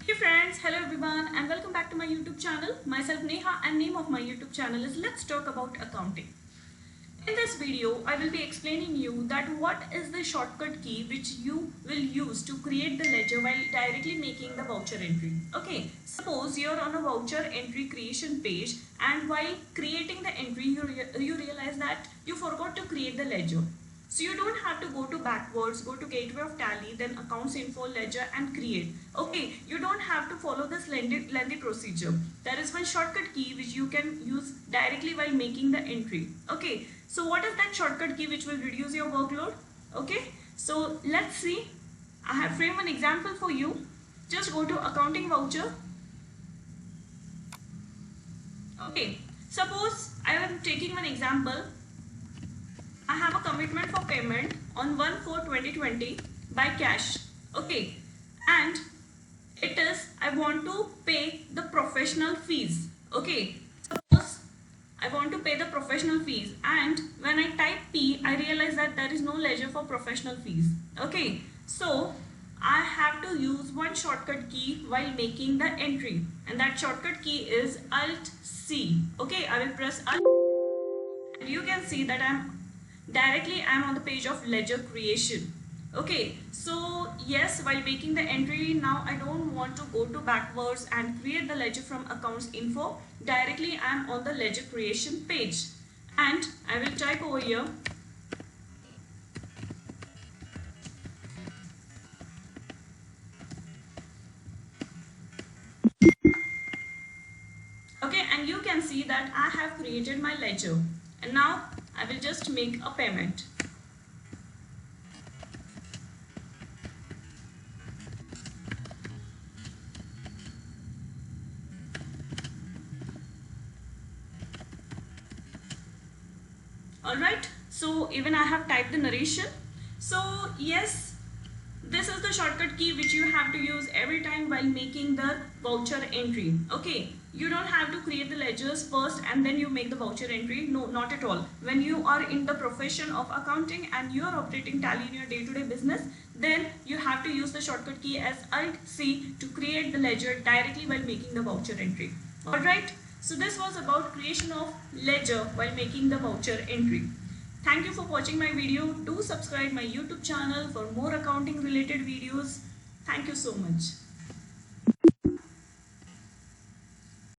Hey friends, hello everyone and welcome back to my YouTube channel. Myself Neha and name of my YouTube channel is Let's Talk About Accounting. In this video, I will be explaining you that what is the shortcut key which you will use to create the ledger while directly making the voucher entry. Okay, suppose you're on a voucher entry creation page and while creating the entry you realize that you forgot to create the ledger. So you don't have to go to backwards, go to gateway of tally, then accounts info, ledger and create. Okay, you don't have to follow this lengthy procedure. There is one shortcut key which you can use directly while making the entry. Okay, so what is that shortcut key which will reduce your workload? Okay, so let's see. I have framed an example for you. Just go to accounting voucher. Okay, suppose I am taking one example. I have a commitment for payment on 1/4/2020 by cash. Okay, and it is I want to pay the professional fees. Okay, suppose I want to pay the professional fees, and when I type P, I realize that there is no ledger for professional fees. Okay, so I have to use one shortcut key while making the entry, and that shortcut key is Alt C. Okay, I will press Alt, and you can see that I'm on the page of ledger creation. Okay, so yes, while making the entry now I don't want to go to backwards and create the ledger from accounts info. Directly I'm on the ledger creation page, and I will type over here okay, and you can see that I have created my ledger, and now I will just make a payment. Alright, so even I have typed the narration. So yes, this is the shortcut key which you have to use every time while making the voucher entry. Okay, you don't have to create the ledgers first and then you make the voucher entry. No, not at all. When you are in the profession of accounting and you are operating tally in your day-to-day business, then you have to use the shortcut key as Alt C to create the ledger directly while making the voucher entry. Alright, so this was about creation of ledger while making the voucher entry. Thank you for watching my video. Do subscribe my YouTube channel for more accounting related videos. Thank you so much.